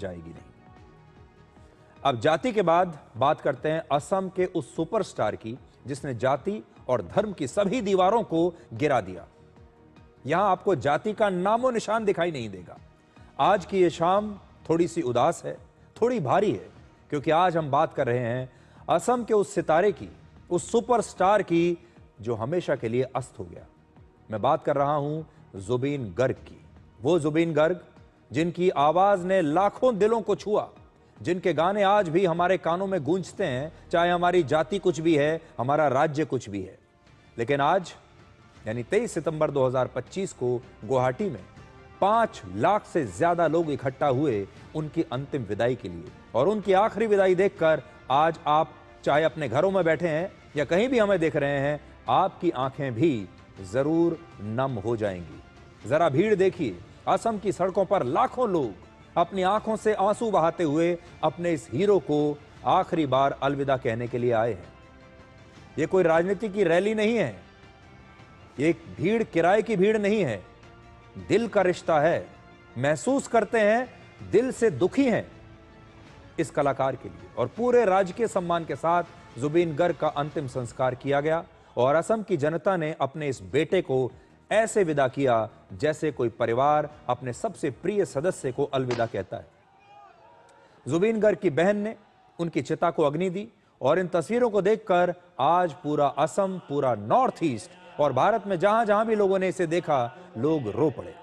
जाएगी नहीं। अब जाति के बाद बात करते हैं असम के उस सुपरस्टार की जिसने जाति और धर्म की सभी दीवारों को गिरा दिया। यहां आपको जाति का नामो निशान दिखाई नहीं देगा। आज की यह शाम थोड़ी सी उदास है, थोड़ी भारी है, क्योंकि आज हम बात कर रहे हैं असम के उस सितारे की, उस सुपरस्टार की जो हमेशा के लिए अस्त हो गया। मैं बात कर रहा हूं जुबीन गर्ग की। वो जुबीन गर्ग जिनकी आवाज ने लाखों दिलों को छुआ, जिनके गाने आज भी हमारे कानों में गूंजते हैं, चाहे हमारी जाति कुछ भी है, हमारा राज्य कुछ भी है। लेकिन आज यानी 23 सितंबर 2025 को गुवाहाटी में 5 लाख से ज्यादा लोग इकट्ठा हुए उनकी अंतिम विदाई के लिए। और उनकी आखिरी विदाई देखकर आज आप चाहे अपने घरों में बैठे हैं या कहीं भी हमें देख रहे हैं, आपकी आंखें भी जरूर नम हो जाएंगी। जरा भीड़ देखिए, असम की सड़कों पर लाखों लोग अपनी आंखों से आंसू बहाते हुए अपने इस हीरो को आखिरी बार अलविदा कहने के लिए आए हैं। यह कोई राजनीति की रैली नहीं है, ये एक भीड़ किराए की भीड़ नहीं है, दिल का रिश्ता है। महसूस करते हैं, दिल से दुखी हैं इस कलाकार के लिए। और पूरे राजकीय सम्मान के साथ जुबीन गर्ग का अंतिम संस्कार किया गया और असम की जनता ने अपने इस बेटे को ऐसे विदा किया जैसे कोई परिवार अपने सबसे प्रिय सदस्य को अलविदा कहता है। जुबीन गर्ग की बहन ने उनकी चिता को अग्नि दी और इन तस्वीरों को देखकर आज पूरा असम, पूरा नॉर्थ ईस्ट और भारत में जहां जहां भी लोगों ने इसे देखा, लोग रो पड़े।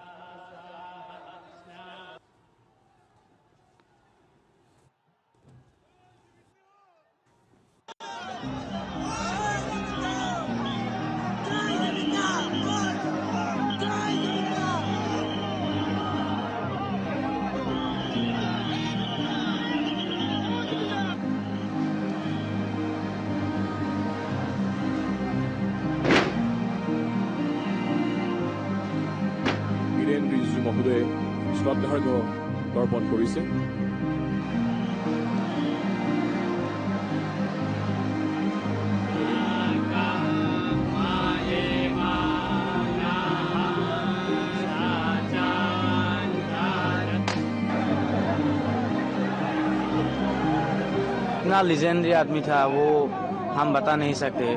মহোদয়ে শ্ৰদ্ধাৰ্ঘ্য তৰ্পণ কৰিছে। इतना लीजेंडरी आदमी था, वो हम बता नहीं सकते।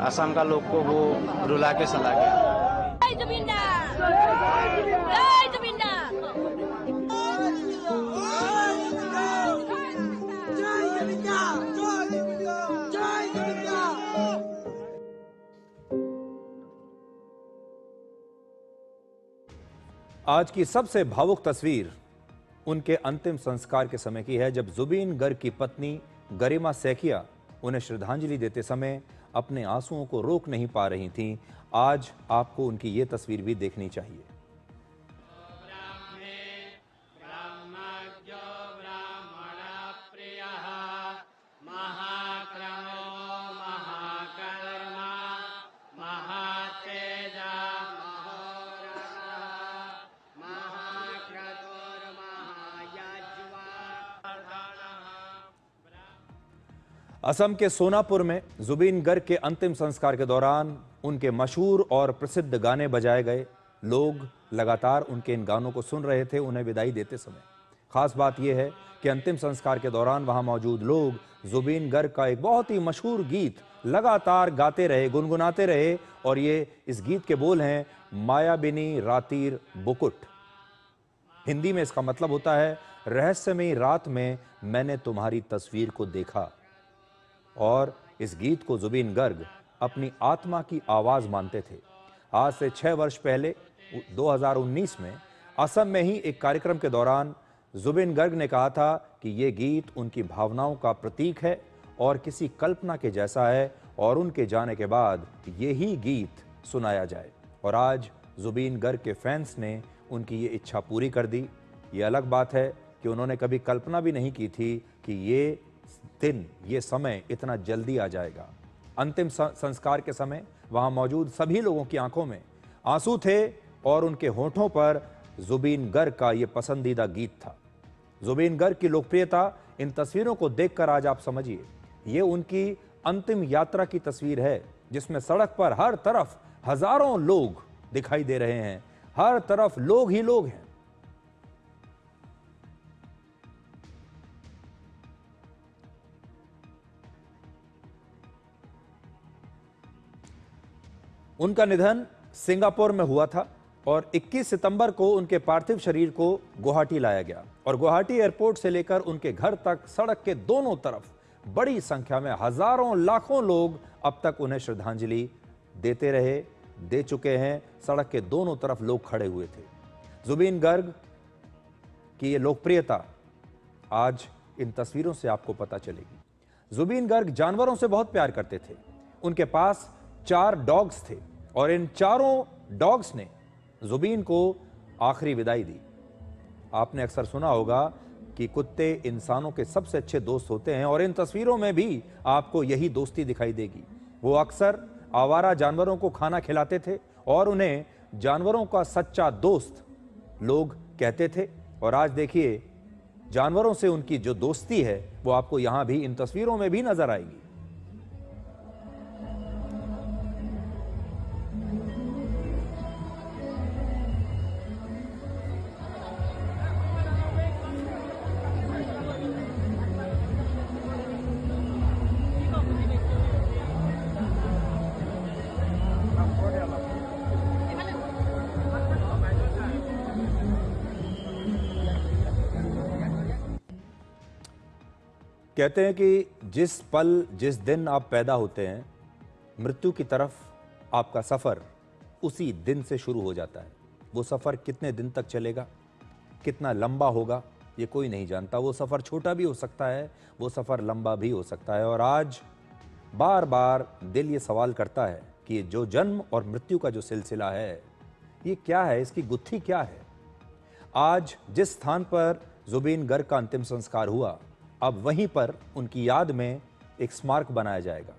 असम का लोग को वो रुला के चला गया। आज की सबसे भावुक तस्वीर उनके अंतिम संस्कार के समय की है, जब जुबीन गर्ग की पत्नी गरिमा सैकिया उन्हें श्रद्धांजलि देते समय अपने आंसुओं को रोक नहीं पा रही थीं। आज आपको उनकी ये तस्वीर भी देखनी चाहिए। असम के सोनापुर में जुबीन गर्ग के अंतिम संस्कार के दौरान उनके मशहूर और प्रसिद्ध गाने बजाए गए। लोग लगातार उनके इन गानों को सुन रहे थे उन्हें विदाई देते समय। खास बात यह है कि अंतिम संस्कार के दौरान वहां मौजूद लोग जुबीन गर्ग का एक बहुत ही मशहूर गीत लगातार गाते रहे, गुनगुनाते रहे। और ये इस गीत के बोल हैं, मायाबिनी रातीर बुकुट। हिंदी में इसका मतलब होता है, रहस्यमयी रात में मैंने तुम्हारी तस्वीर को देखा। और इस गीत को जुबीन गर्ग अपनी आत्मा की आवाज मानते थे। आज से 6 वर्ष पहले 2019 में असम में ही एक कार्यक्रम के दौरान जुबीन गर्ग ने कहा था कि यह गीत उनकी भावनाओं का प्रतीक है और किसी कल्पना के जैसा है, और उनके जाने के बाद यही गीत सुनाया जाए। और आज जुबीन गर्ग के फैंस ने उनकी ये इच्छा पूरी कर दी। ये अलग बात है कि उन्होंने कभी कल्पना भी नहीं की थी कि ये दिन, ये समय इतना जल्दी आ जाएगा। अंतिम संस्कार के समय वहां मौजूद सभी लोगों की आंखों में आंसू थे और उनके होठों पर जुबीन गर्ग का यह पसंदीदा गीत था। जुबीन गर्ग की लोकप्रियता इन तस्वीरों को देखकर आज आप समझिए, ये उनकी अंतिम यात्रा की तस्वीर है, जिसमें सड़क पर हर तरफ हजारों लोग दिखाई दे रहे हैं। हर तरफ लोग ही लोग हैं। उनका निधन सिंगापुर में हुआ था और 21 सितंबर को उनके पार्थिव शरीर को गुवाहाटी लाया गया और गुवाहाटी एयरपोर्ट से लेकर उनके घर तक सड़क के दोनों तरफ बड़ी संख्या में हजारों लाखों लोग अब तक उन्हें श्रद्धांजलि देते रहे, दे चुके हैं। सड़क के दोनों तरफ लोग खड़े हुए थे। जुबीन गर्ग की ये लोकप्रियता आज इन तस्वीरों से आपको पता चलेगी। जुबीन गर्ग जानवरों से बहुत प्यार करते थे। उनके पास 4 डॉग्स थे और इन चारों डॉग्स ने जुबीन को आखिरी विदाई दी। आपने अक्सर सुना होगा कि कुत्ते इंसानों के सबसे अच्छे दोस्त होते हैं और इन तस्वीरों में भी आपको यही दोस्ती दिखाई देगी। वो अक्सर आवारा जानवरों को खाना खिलाते थे और उन्हें जानवरों का सच्चा दोस्त लोग कहते थे। और आज देखिए जानवरों से उनकी जो दोस्ती है वो आपको यहां भी इन तस्वीरों में भी नजर आएगी। कहते हैं कि जिस पल जिस दिन आप पैदा होते हैं मृत्यु की तरफ आपका सफ़र उसी दिन से शुरू हो जाता है। वो सफ़र कितने दिन तक चलेगा, कितना लंबा होगा, ये कोई नहीं जानता। वो सफ़र छोटा भी हो सकता है, वो सफ़र लंबा भी हो सकता है। और आज बार बार दिल ये सवाल करता है कि ये जो जन्म और मृत्यु का जो सिलसिला है ये क्या है, इसकी गुत्थी क्या है। आज जिस स्थान पर जुबीन गर्ग का अंतिम संस्कार हुआ, अब वहीं पर उनकी याद में एक स्मारक बनाया जाएगा।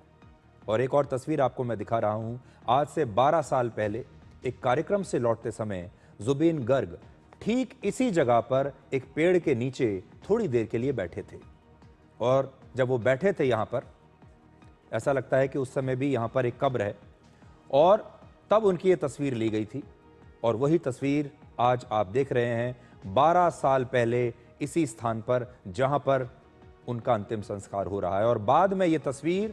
और एक और तस्वीर आपको मैं दिखा रहा हूं। आज से 12 साल पहले एक कार्यक्रम से लौटते समय जुबीन गर्ग ठीक इसी जगह पर एक पेड़ के नीचे थोड़ी देर के लिए बैठे थे। और जब वो बैठे थे यहाँ पर, ऐसा लगता है कि उस समय भी यहाँ पर एक कब्र है और तब उनकी ये तस्वीर ली गई थी। और वही तस्वीर आज आप देख रहे हैं 12 साल पहले इसी स्थान पर जहाँ पर उनका अंतिम संस्कार हो रहा है। और बाद में ये तस्वीर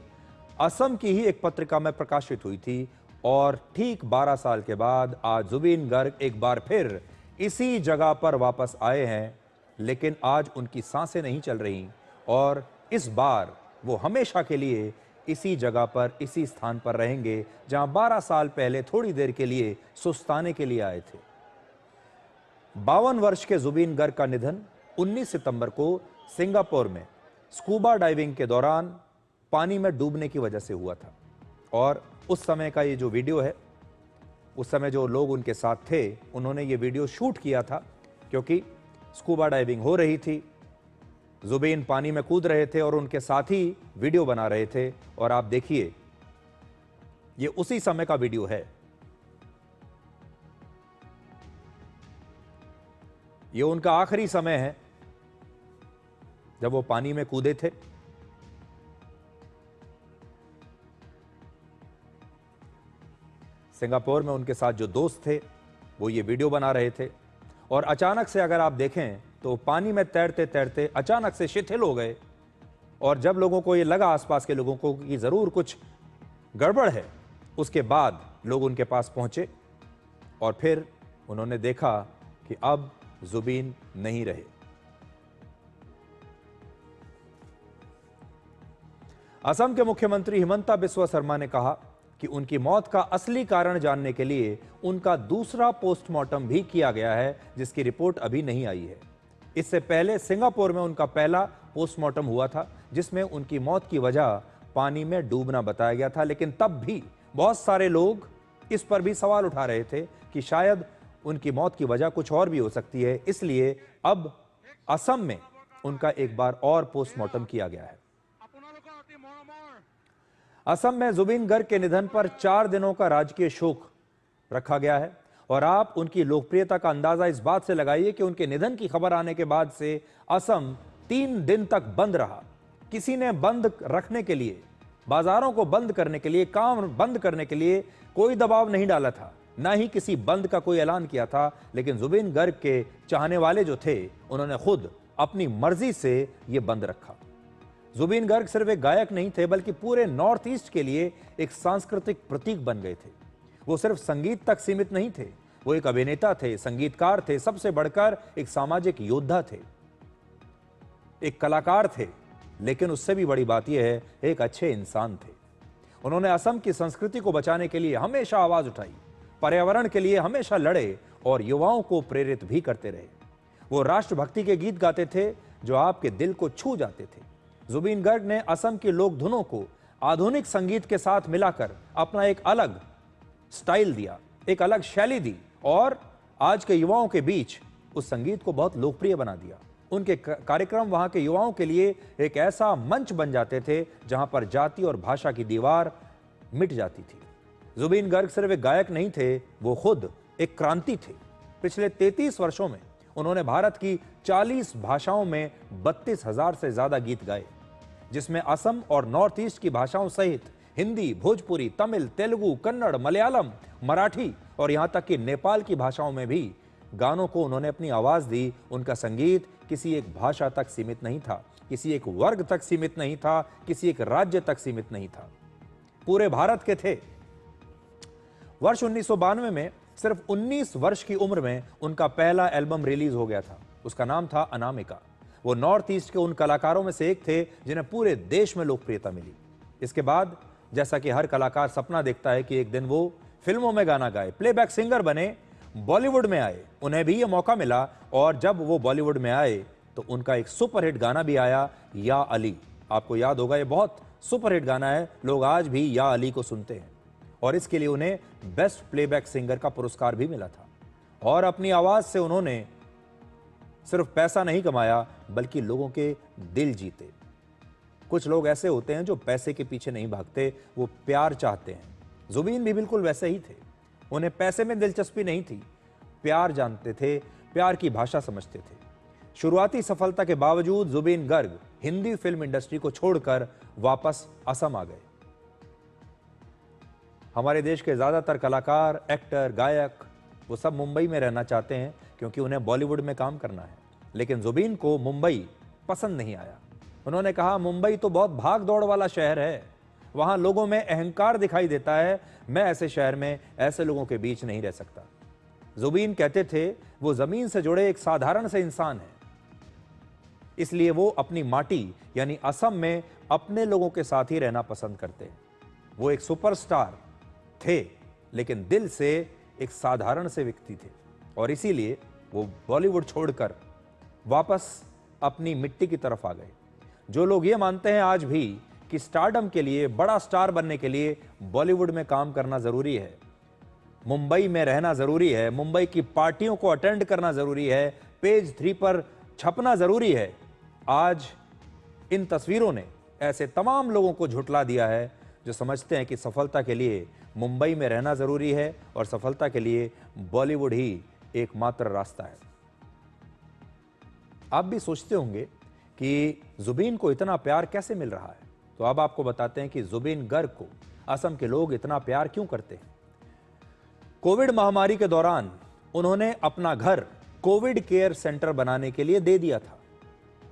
असम की ही एक पत्रिका में प्रकाशित हुई थी और ठीक 12 साल के बाद आज जुबीन गर्ग एक बार फिर इसी जगह पर वापस आए हैं। लेकिन आज उनकी सांसें नहीं चल रही और इस बार वो हमेशा के लिए इसी जगह पर, इसी स्थान पर रहेंगे जहां 12 साल पहले थोड़ी देर के लिए सुस्ताने के लिए आए थे। 52 वर्ष के जुबीन गर्ग का निधन 19 सितंबर को सिंगापुर में स्कूबा डाइविंग के दौरान पानी में डूबने की वजह से हुआ था। और उस समय का ये जो वीडियो है, उस समय जो लोग उनके साथ थे उन्होंने ये वीडियो शूट किया था क्योंकि स्कूबा डाइविंग हो रही थी, जुबीन पानी में कूद रहे थे और उनके साथी वीडियो बना रहे थे। और आप देखिए ये उसी समय का वीडियो है। ये उनका आखिरी समय है जब वो पानी में कूदे थे। सिंगापुर में उनके साथ जो दोस्त थे वो ये वीडियो बना रहे थे और अचानक से अगर आप देखें तो पानी में तैरते तैरते अचानक से शिथिल हो गए। और जब लोगों को ये लगा, आसपास के लोगों को, कि जरूर कुछ गड़बड़ है, उसके बाद लोग उनके पास पहुंचे और फिर उन्होंने देखा कि अब जुबीन नहीं रहे। असम के मुख्यमंत्री हिमंता बिस्वा शर्मा ने कहा कि उनकी मौत का असली कारण जानने के लिए उनका दूसरा पोस्टमार्टम भी किया गया है, जिसकी रिपोर्ट अभी नहीं आई है। इससे पहले सिंगापुर में उनका पहला पोस्टमार्टम हुआ था जिसमें उनकी मौत की वजह पानी में डूबना बताया गया था। लेकिन तब भी बहुत सारे लोग इस पर भी सवाल उठा रहे थे कि शायद उनकी मौत की वजह कुछ और भी हो सकती है। इसलिए अब असम में उनका एक बार और पोस्टमार्टम किया गया है। असम में जुबीन गर्ग के निधन पर 4 दिनों का राजकीय शोक रखा गया है। और आप उनकी लोकप्रियता का अंदाजा इस बात से लगाइए कि उनके निधन की खबर आने के बाद से असम 3 दिन तक बंद रहा। किसी ने बंद रखने के लिए, बाजारों को बंद करने के लिए, काम बंद करने के लिए कोई दबाव नहीं डाला था, ना ही किसी बंद का कोई ऐलान किया था। लेकिन जुबीन गर्ग के चाहने वाले जो थे उन्होंने खुद अपनी मर्जी से यह बंद रखा। जुबीन गर्ग सिर्फ एक गायक नहीं थे बल्कि पूरे नॉर्थ ईस्ट के लिए एक सांस्कृतिक प्रतीक बन गए थे। वो सिर्फ संगीत तक सीमित नहीं थे, वो एक अभिनेता थे, संगीतकार थे, सबसे बढ़कर एक सामाजिक योद्धा थे, एक कलाकार थे, लेकिन उससे भी बड़ी बात यह है, एक अच्छे इंसान थे। उन्होंने असम की संस्कृति को बचाने के लिए हमेशा आवाज उठाई, पर्यावरण के लिए हमेशा लड़े और युवाओं को प्रेरित भी करते रहे। वो राष्ट्रभक्ति के गीत गाते थे जो आपके दिल को छू जाते थे। जुबीन गर्ग ने असम की लोक धुनों को आधुनिक संगीत के साथ मिलाकर अपना एक अलग स्टाइल दिया, एक अलग शैली दी और आज के युवाओं के बीच उस संगीत को बहुत लोकप्रिय बना दिया। उनके कार्यक्रम वहां के युवाओं के लिए एक ऐसा मंच बन जाते थे जहां पर जाति और भाषा की दीवार मिट जाती थी। जुबीन गर्ग सिर्फ एक गायक नहीं थे, वो खुद एक क्रांति थे। पिछले 33 वर्षों में उन्होंने भारत की 40 भाषाओं में 32,000 से ज्यादा गीत गाए, जिसमें असम और नॉर्थ ईस्ट की भाषाओं सहित हिंदी, भोजपुरी, तमिल, तेलुगु, कन्नड़, मलयालम, मराठी और यहां तक कि नेपाल की भाषाओं में भी गानों को उन्होंने अपनी आवाज दी। उनका संगीत किसी एक भाषा तक सीमित नहीं था, किसी एक वर्ग तक सीमित नहीं था, किसी एक राज्य तक सीमित नहीं था, पूरे भारत के थे। वर्ष 1992 में सिर्फ 19 वर्ष की उम्र में उनका पहला एल्बम रिलीज हो गया था। उसका नाम था अनामिका। वो नॉर्थ ईस्ट के उन कलाकारों में से एक थे जिन्हें पूरे देश में लोकप्रियता मिली। इसके बाद जैसा कि हर कलाकार सपना देखता है कि एक दिन वो फिल्मों में गाना गाए, प्लेबैक सिंगर बने, बॉलीवुड में आए, उन्हें भी यह मौका मिला और जब वो बॉलीवुड में आए तो उनका एक सुपरहिट गाना भी आया, या अली। आपको याद होगा, ये बहुत सुपरहिट गाना है, लोग आज भी या अली को सुनते हैं और इसके लिए उन्हें बेस्ट प्लेबैक सिंगर का पुरस्कार भी मिला था। और अपनी आवाज से उन्होंने सिर्फ पैसा नहीं कमाया बल्कि लोगों के दिल जीते। कुछ लोग ऐसे होते हैं जो पैसे के पीछे नहीं भागते, वो प्यार चाहते हैं। जुबीन भी बिल्कुल वैसे ही थे। उन्हें पैसे में दिलचस्पी नहीं थी, प्यार जानते थे, प्यार की भाषा समझते थे। शुरुआती सफलता के बावजूद जुबीन गर्ग हिंदी फिल्म इंडस्ट्री को छोड़कर वापस असम आ गए। हमारे देश के ज्यादातर कलाकार, एक्टर, गायक वो सब मुंबई में रहना चाहते हैं क्योंकि उन्हें बॉलीवुड में काम करना है, लेकिन जुबीन को मुंबई पसंद नहीं आया। उन्होंने कहा, मुंबई तो बहुत भाग दौड़ वाला शहर है, वहां लोगों में अहंकार दिखाई देता है, मैं ऐसे शहर में ऐसे लोगों के बीच नहीं रह सकता। जुबीन कहते थे वो जमीन से जुड़े एक साधारण से इंसान हैं, इसलिए वो अपनी माटी यानी असम में अपने लोगों के साथ ही रहना पसंद करते हैं। वो एक सुपरस्टार थे लेकिन दिल से एक साधारण से व्यक्ति थे और इसीलिए वो बॉलीवुड छोड़कर वापस अपनी मिट्टी की तरफ आ गए। जो लोग ये मानते हैं आज भी कि स्टारडम के लिए, बड़ा स्टार बनने के लिए बॉलीवुड में काम करना जरूरी है, मुंबई में रहना जरूरी है, मुंबई की पार्टियों को अटेंड करना जरूरी है, पेज 3 पर छपना जरूरी है, आज इन तस्वीरों ने ऐसे तमाम लोगों को झुठला दिया है जो समझते हैं कि सफलता के लिए मुंबई में रहना जरूरी है और सफलता के लिए बॉलीवुड ही एकमात्र रास्ता है। आप भी सोचते होंगे कि जुबीन को इतना प्यार कैसे मिल रहा है, तो अब आपको बताते हैं कि जुबीन गर्ग को असम के लोग इतना प्यार क्यों करते हैं। कोविड महामारी के दौरान उन्होंने अपना घर कोविड केयर सेंटर बनाने के लिए दे दिया था।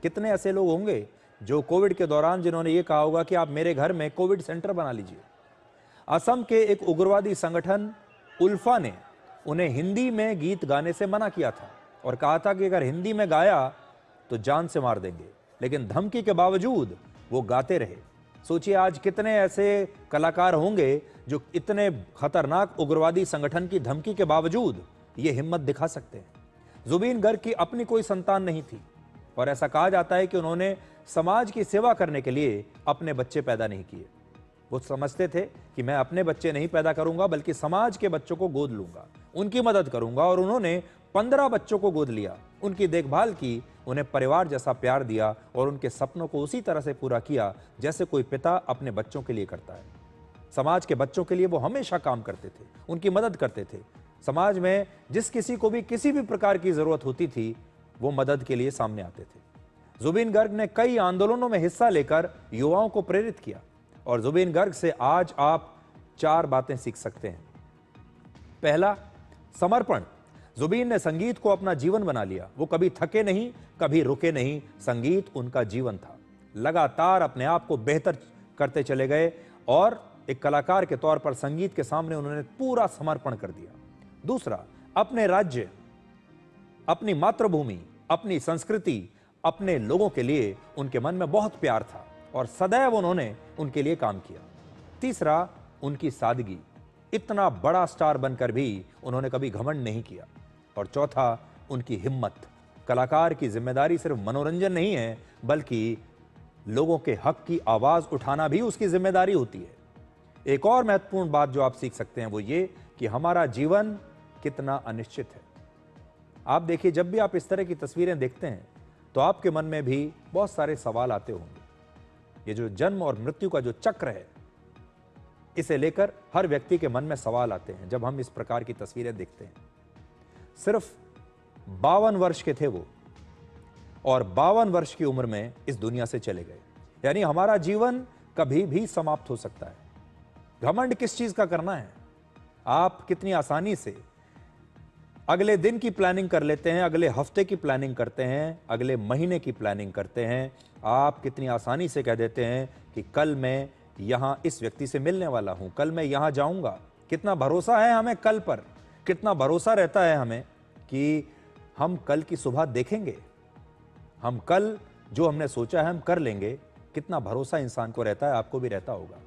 कितने ऐसे लोग होंगे जो कोविड के दौरान जिन्होंने ये कहा होगा कि आप मेरे घर में कोविड सेंटर बना लीजिए। असम के एक उग्रवादी संगठन उल्फा ने उन्हें हिंदी में गीत गाने से मना किया था और कहा था कि अगर हिंदी में गाया तो जान से मार देंगे, लेकिन धमकी के बावजूद वो गाते रहे। सोचिए आज कितने ऐसे कलाकार होंगे जो इतने खतरनाक उग्रवादी संगठन की धमकी के बावजूद ये हिम्मत दिखा सकते हैं। जुबीन गर्ग की अपनी कोई संतान नहीं थी और ऐसा कहा जाता है कि उन्होंने समाज की सेवा करने के लिए अपने बच्चे पैदा नहीं किए। वो समझते थे कि मैं अपने बच्चे नहीं पैदा करूंगा बल्कि समाज के बच्चों को गोद लूंगा, उनकी मदद करूंगा, और उन्होंने 15 बच्चों को गोद लिया, उनकी देखभाल की, उन्हें परिवार जैसा प्यार दिया और उनके सपनों को उसी तरह से पूरा किया जैसे कोई पिता अपने बच्चों के लिए करता है। समाज के बच्चों के लिए वो हमेशा काम करते थे, उनकी मदद करते थे। समाज में जिस किसी को भी किसी भी प्रकार की जरूरत होती थी वो मदद के लिए सामने आते थे। जुबीन गर्ग ने कई आंदोलनों में हिस्सा लेकर युवाओं को प्रेरित किया और जुबीन गर्ग से आज आप 4 बातें सीख सकते हैं। पहला, समर्पण। जुबीन ने संगीत को अपना जीवन बना लिया। वो कभी थके नहीं, कभी रुके नहीं, संगीत उनका जीवन था। लगातार अपने आप को बेहतर करते चले गए और एक कलाकार के तौर पर संगीत के सामने उन्होंने पूरा समर्पण कर दिया। दूसरा, अपने राज्य, अपनी मातृभूमि, अपनी संस्कृति, अपने लोगों के लिए उनके मन में बहुत प्यार था और सदैव उन्होंने उनके लिए काम किया। तीसरा, उनकी सादगी, इतना बड़ा स्टार बनकर भी उन्होंने कभी घमंड नहीं किया। और चौथा, उनकी हिम्मत। कलाकार की जिम्मेदारी सिर्फ मनोरंजन नहीं है, बल्कि लोगों के हक की आवाज उठाना भी उसकी जिम्मेदारी होती है। एक और महत्वपूर्ण बात जो आप सीख सकते हैं वो ये कि हमारा जीवन कितना अनिश्चित है। आप देखिए, जब भी आप इस तरह की तस्वीरें देखते हैं तो आपके मन में भी बहुत सारे सवाल आते होंगे। ये जो जन्म और मृत्यु का जो चक्र है, इसे लेकर हर व्यक्ति के मन में सवाल आते हैं जब हम इस प्रकार की तस्वीरें देखते हैं। सिर्फ 52 वर्ष के थे वो और 52 वर्ष की उम्र में इस दुनिया से चले गए। यानी हमारा जीवन कभी भी समाप्त हो सकता है। घमंड किस चीज का करना है? आप कितनी आसानी से अगले दिन की प्लानिंग कर लेते हैं, अगले हफ्ते की प्लानिंग करते हैं, अगले महीने की प्लानिंग करते हैं। आप कितनी आसानी से कह देते हैं कि कल मैं यहां इस व्यक्ति से मिलने वाला हूं, कल मैं यहां जाऊंगा। कितना भरोसा है हमें कल पर, कितना भरोसा रहता है हमें कि हम कल की सुबह देखेंगे, हम कल जो हमने सोचा है हम कर लेंगे। कितना भरोसा इंसान को रहता है, आपको भी रहता होगा।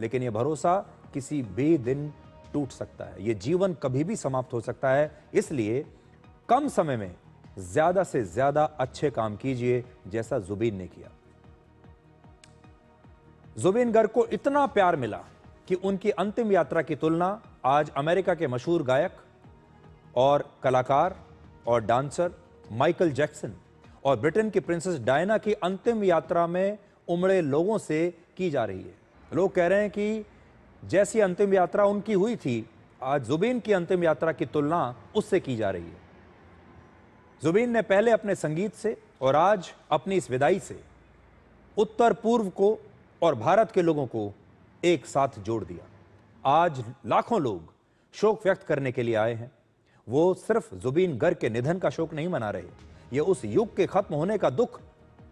लेकिन यह भरोसा किसी भी दिन टूट सकता है, यह जीवन कभी भी समाप्त हो सकता है। इसलिए कम समय में ज्यादा से ज्यादा अच्छे काम कीजिए, जैसा जुबीन ने किया। जुबीन गर्ग को इतना प्यार मिला कि उनकी अंतिम यात्रा की तुलना आज अमेरिका के मशहूर गायक और कलाकार और डांसर माइकल जैक्सन और ब्रिटेन की प्रिंसेस डायना की अंतिम यात्रा में उमड़े लोगों से की जा रही है। लोग कह रहे हैं कि जैसी अंतिम यात्रा उनकी हुई थी, आज जुबीन की अंतिम यात्रा की तुलना उससे की जा रही है। जुबीन ने पहले अपने संगीत से और आज अपनी इस विदाई से उत्तर पूर्व को और भारत के लोगों को एक साथ जोड़ दिया। आज लाखों लोग शोक व्यक्त करने के लिए आए हैं। वो सिर्फ जुबीन गर्ग के निधन का शोक नहीं मना रहे, ये उस युग के खत्म होने का दुख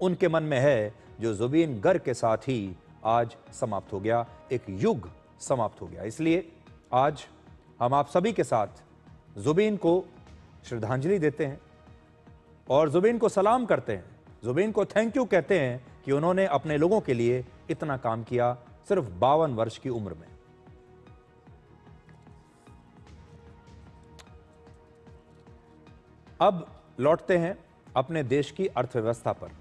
उनके मन में है जो जुबीन गर्ग के साथ ही आज समाप्त हो गया। एक युग समाप्त हो गया। इसलिए आज हम आप सभी के साथ जुबीन को श्रद्धांजलि देते हैं और जुबीन को सलाम करते हैं, जुबीन को थैंक यू कहते हैं कि उन्होंने अपने लोगों के लिए इतना काम किया सिर्फ 52 वर्ष की उम्र में। अब लौटते हैं अपने देश की अर्थव्यवस्था पर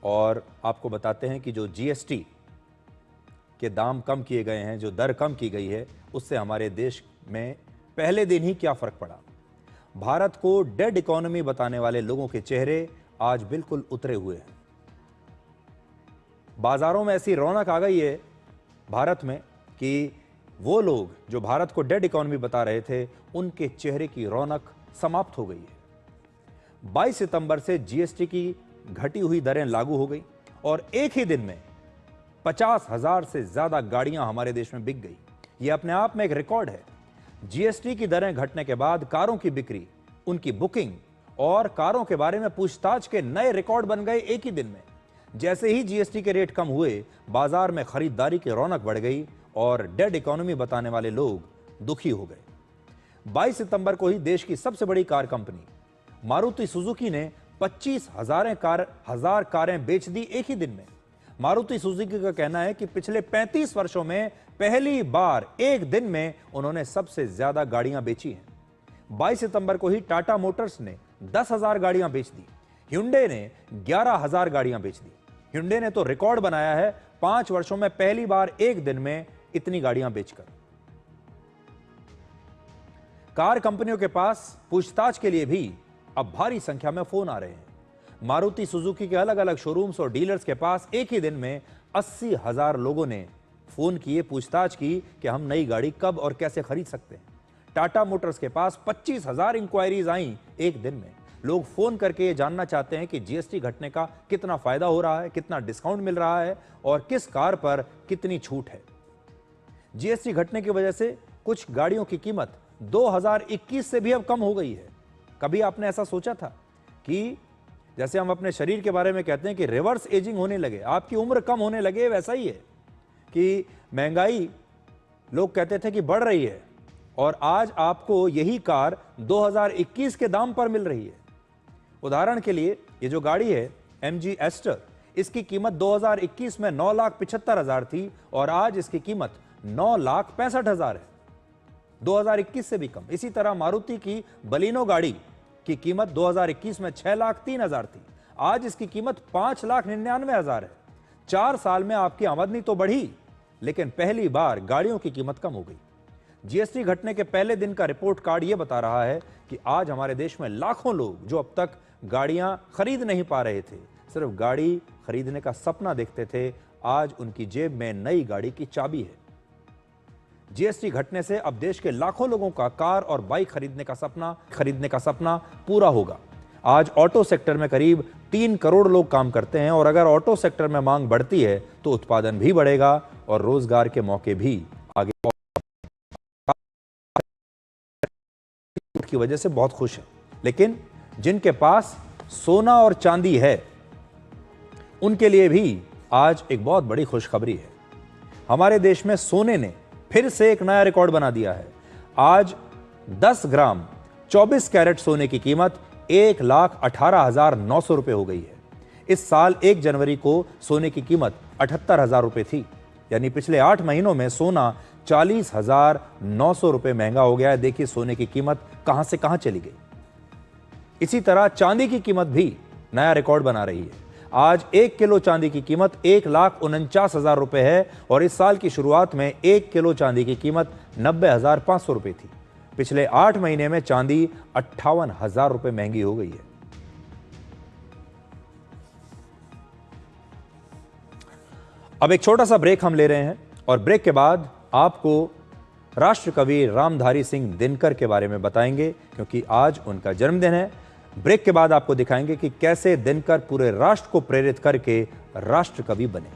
और आपको बताते हैं कि जो जीएसटी के दाम कम किए गए हैं, जो दर कम की गई है, उससे हमारे देश में पहले दिन ही क्या फर्क पड़ा। भारत को डेड इकोनॉमी बताने वाले लोगों के चेहरे आज बिल्कुल उतरे हुए हैं। बाजारों में ऐसी रौनक आ गई है भारत में कि वो लोग जो भारत को डेड इकोनॉमी बता रहे थे, उनके चेहरे की रौनक समाप्त हो गई है। 22 सितंबर से जीएसटी की घटी हुई दरें लागू हो गई और एक ही दिन में 50,000 से ज्यादा गाड़ियां हमारे देश में बिक गई। यह अपने आप में एक रिकॉर्ड है। जीएसटी की दरें घटने के बाद कारों की बिक्री, उनकी बुकिंग और कारों के बारे में पूछताछ के नए रिकॉर्ड बन गए एक ही दिन में। जैसे ही जीएसटी के रेट कम हुए, बाजार में खरीदारी की रौनक बढ़ गई और डेड इकोनॉमी बताने वाले लोग दुखी हो गए। 22 सितंबर को ही देश की सबसे बड़ी कार कंपनी मारुति सुजुकी ने 25,000 कारें बेच दी एक ही दिन में। मारुति सुजुकी का कहना है कि पिछले 35 वर्षों में पहली बार एक दिन में उन्होंने सबसे ज्यादा गाड़ियां बेची हैं। 22 सितंबर को ही टाटा मोटर्स ने 10,000 गाड़ियां बेच दी। hyundai ने 11,000 गाड़ियां बेच दी। hyundai ने तो रिकॉर्ड बनाया है 5 वर्षों में पहली बार एक दिन में इतनी गाड़ियां बेचकर। कार कंपनियों के पास पूछताछ के लिए भी अब भारी संख्या में फोन आ रहे हैं। मारुति सुजुकी के अलग अलग शोरूम्स और डीलर्स के पास एक ही दिन में 80,000 लोगों ने फोन किए, पूछताछ की कि हम नई गाड़ी कब और कैसे खरीद सकते हैं। टाटा मोटर्स के पास 25,000 इंक्वायरीज आई एक दिन में। लोग फोन करके ये जानना चाहते हैं कि जीएसटी घटने का कितना फायदा हो रहा है, कितना डिस्काउंट मिल रहा है और किस कार पर कितनी छूट है। जीएसटी घटने की वजह से कुछ गाड़ियों की कीमत 2021 से भी अब कम हो गई है। कभी आपने ऐसा सोचा था कि जैसे हम अपने शरीर के बारे में कहते हैं कि रिवर्स एजिंग होने लगे, आपकी उम्र कम होने लगे, वैसा ही है कि महंगाई लोग कहते थे कि बढ़ रही है, और आज आपको यही कार 2021 के दाम पर मिल रही है। उदाहरण के लिए ये जो गाड़ी है MG एस्टर, इसकी कीमत 2021 में 9,75,000 थी और आज इसकी कीमत 9,65,000 है, 2021 से भी कम। इसी तरह मारुति की बलिनो गाड़ी की कीमत 2021 में 6,03,000 थी, आज इसकी कीमत 5,99,000 है। 4 साल में आपकी आमदनी तो बढ़ी, लेकिन पहली बार गाड़ियों की कीमत कम हो गई। जीएसटी घटने के पहले दिन का रिपोर्ट कार्ड यह बता रहा है कि आज हमारे देश में लाखों लोग जो अब तक गाड़ियां खरीद नहीं पा रहे थे, सिर्फ गाड़ी खरीदने का सपना देखते थे, आज उनकी जेब में नई गाड़ी की चाबी है। जीएसटी घटने से अब देश के लाखों लोगों का कार और बाइक खरीदने का सपना पूरा होगा। आज ऑटो सेक्टर में करीब 3 करोड़ लोग काम करते हैं, और अगर ऑटो सेक्टर में मांग बढ़ती है तो उत्पादन भी बढ़ेगा और रोजगार के मौके भी आगे की वजह से बहुत खुश है। लेकिन जिनके पास सोना और चांदी है, उनके लिए भी आज एक बहुत बड़ी खुशखबरी है। हमारे देश में सोने ने फिर से एक नया रिकॉर्ड बना दिया है। आज 10 ग्राम 24 कैरेट सोने की कीमत 1,18,900 रुपए हो गई है। इस साल 1 जनवरी को सोने की कीमत 78,000 रुपए थी, यानी पिछले 8 महीनों में सोना 40,900 रुपए महंगा हो गया है। देखिए सोने की कीमत कहां से कहां चली गई। इसी तरह चांदी की कीमत भी नया रिकॉर्ड बना रही है। आज 1 किलो चांदी की कीमत 1,49,000 रुपए है, और इस साल की शुरुआत में 1 किलो चांदी की कीमत 90,500 रुपए थी। पिछले 8 महीने में चांदी 58,000 रुपए महंगी हो गई है। अब एक छोटा सा ब्रेक हम ले रहे हैं, और ब्रेक के बाद आपको राष्ट्रकवि रामधारी सिंह दिनकर के बारे में बताएंगे, क्योंकि आज उनका जन्मदिन है। ब्रेक के बाद आपको दिखाएंगे कि कैसे दिनकर पूरे राष्ट्र को प्रेरित करके राष्ट्रकवि बने।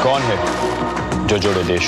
कौन है जो जोड़े देश